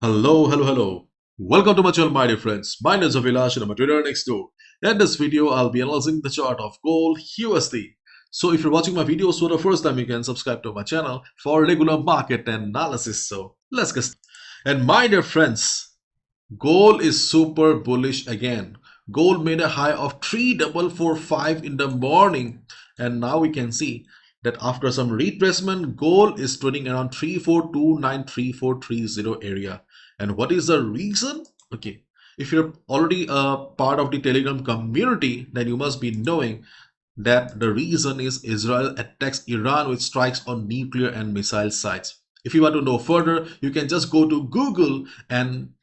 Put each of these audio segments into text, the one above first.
Hello. Welcome to my channel, my dear friends. My name is Avilash and I'm a trader next door. In this video, I'll be analyzing the chart of gold USD. So if you're watching my videos for the first time, you can subscribe to my channel for regular market analysis. So let's get started. And my dear friends, gold is super bullish again. Gold made a high of 3445 in the morning, and now we can see that after some retracement, gold is trading around 3429 3430 area. And what is the reason? Okay, if you're already a part of the Telegram community, then you must be knowing that the reason is Israel attacks Iran with strikes on nuclear and missile sites. If you want to know further, you can just go to Google and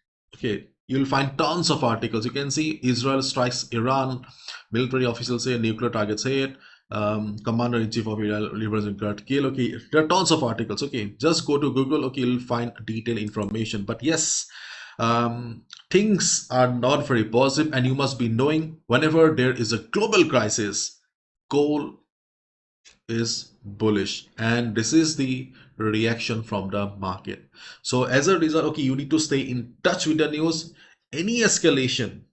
you'll find tons of articles. You can see Israel strikes Iran, military officials say, nuclear targets hit, commander-in-chief of Iran got killed. Okay, there are tons of articles. Okay, just go to Google. Okay, you'll find detailed information. But yes, things are not very positive, and you must be knowing whenever there is a global crisis, gold is bullish, and this is the reaction from the market. So as a result, okay, you need to stay in touch with the news. Any escalation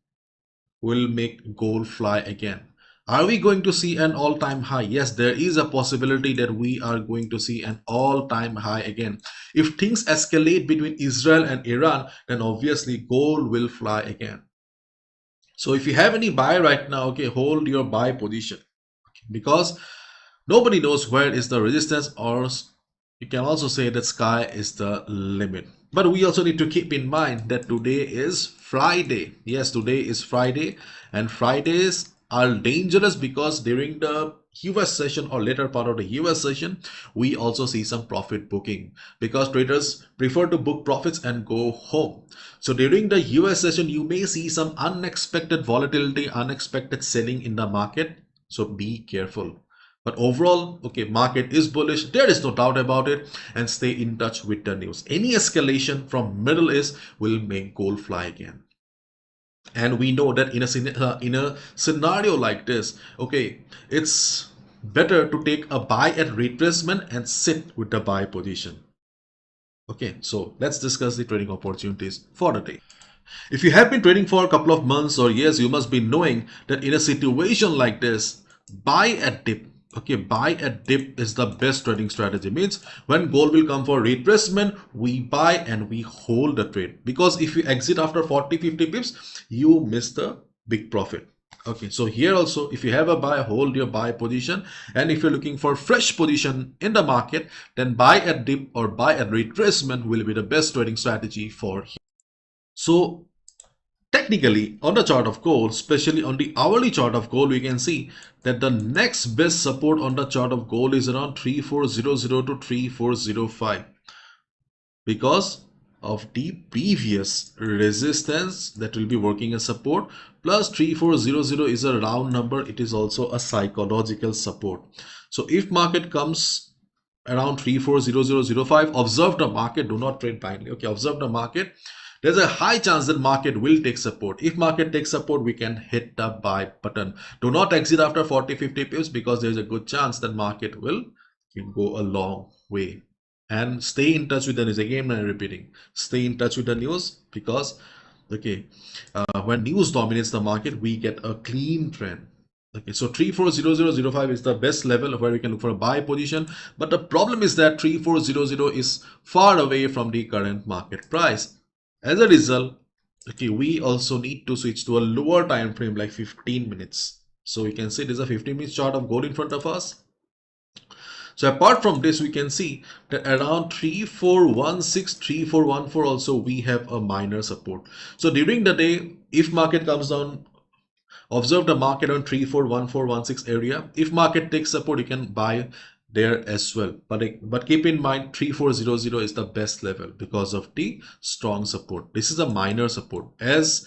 will make gold fly again. Are we going to see an all-time high? Yes, there is a possibility that we are going to see an all-time high again. If things escalate between Israel and Iran, then obviously gold will fly again. So if you have any buy right now, okay, hold your buy position, because nobody knows where is the resistance, or you can also say that sky is the limit. But we also need to keep in mind that today is Friday. Yes, today is Friday, and Fridays are dangerous because during the US session or later part of the US session, we also see some profit booking because traders prefer to book profits and go home. So during the US session, you may see some unexpected volatility, unexpected selling in the market. So be careful. But overall, okay, market is bullish. There is no doubt about it. And stay in touch with the news. Any escalation from Middle East will make gold fly again. And we know that in a scenario like this, okay, it's better to take a buy at retracement and sit with the buy position. Okay, so let's discuss the trading opportunities for the day. If you have been trading for a couple of months or years, you must be knowing that in a situation like this, buy at dip. Okay, buy at dip is the best trading strategy. Means when gold will come for retracement, we buy and we hold the trade. Because if you exit after 40-50 pips, you miss the big profit. Okay, so here also, if you have a buy, hold your buy position. And if you're looking for fresh position in the market, then buy at dip or buy at retracement will be the best trading strategy for you. So technically, on the chart of gold, especially on the hourly chart of gold, we can see that the next best support on the chart of gold is around 3400 to 3405 because of the previous resistance that will be working as support, plus 3400 is a round number. It is also a psychological support. So if market comes around 340005, observe the market, do not trade blindly. Okay, observe the market. There's a high chance that market will take support. If market takes support, we can hit the buy button. Do not exit after 40-50 pips because there's a good chance that market will go a long way. And stay in touch with the news. Again, I'm repeating, stay in touch with the news because okay, when news dominates the market, we get a clean trend. Okay, so 340005 is the best level where we can look for a buy position. But the problem is that 3400 is far away from the current market price. As a result, okay, we also need to switch to a lower time frame like 15 minutes. So you can see there's a 15-minute chart of gold in front of us. So apart from this, we can see that around 3416, 3414 also we have a minor support. So during the day, if market comes down, observe the market on 341416 area. If market takes support, you can buy there as well. But keep in mind 3400 is the best level because of the strong support. This is a minor support as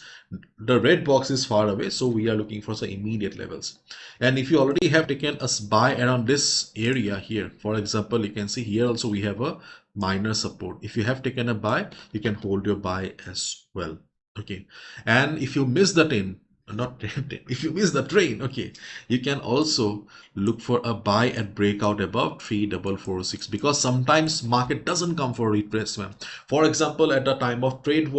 the red box is far away, so we are looking for some immediate levels. And if you already have taken a buy around this area here, for example, you can see here also we have a minor support. If you have taken a buy, you can hold your buy as well. Okay, and if you miss that in, not if you miss the train, okay, you can also look for a buy at breakout above 3446, because sometimes market doesn't come for retracement. For example, at the time of trade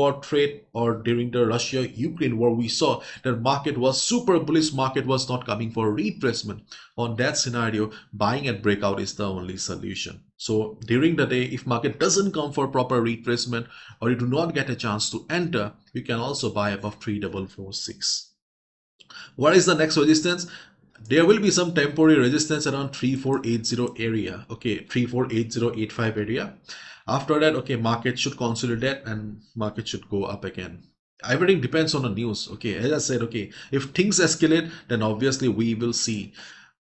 or during the Russia Ukraine war, we saw that market was super bullish, market was not coming for retracement. On that scenario, buying at breakout is the only solution. So during the day, if market doesn't come for proper retracement or you do not get a chance to enter, you can also buy above 3446. What is the next resistance? There will be some temporary resistance around 3480 area. Okay, 348085 area. After that, okay, market should consolidate and market should go up again. Everything depends on the news. Okay, as I said, okay, if things escalate, then obviously we will see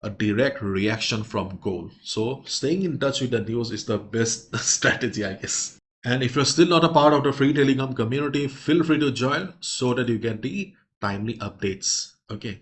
a direct reaction from gold. So staying in touch with the news is the best strategy, I guess. And if you're still not a part of the free Telegram community, feel free to join so that you get the timely updates. Okay.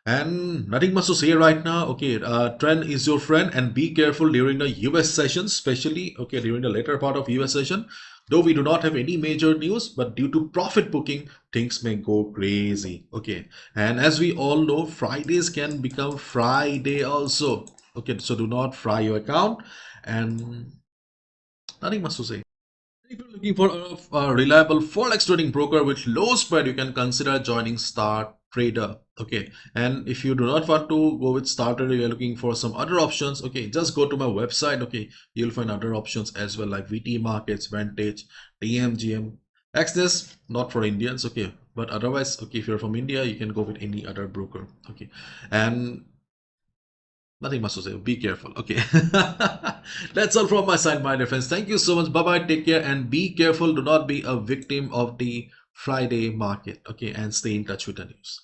And nothing much to say right now. Okay, trend is your friend, and be careful during the US session, especially okay during the later part of US session. Though we do not have any major news, but due to profit booking, things may go crazy. Okay, and as we all know, Fridays can become Friday also. Okay, so do not fry your account, and nothing much to say. If you're looking for a reliable forex trading broker with low spread, you can consider joining Star Trader. Okay, and if you do not want to go with Star Trader, you're looking for some other options. Okay, just go to my website. Okay, you'll find other options as well, like VT Markets, Vantage, TMGM, Access. Not for Indians. Okay, but otherwise, okay, if you're from India, you can go with any other broker. Okay, and nothing much to say. Be careful. Okay. That's all from my side, my dear friends. Thank you so much. Bye bye. Take care and be careful. Do not be a victim of the Friday market. Okay. And stay in touch with the news.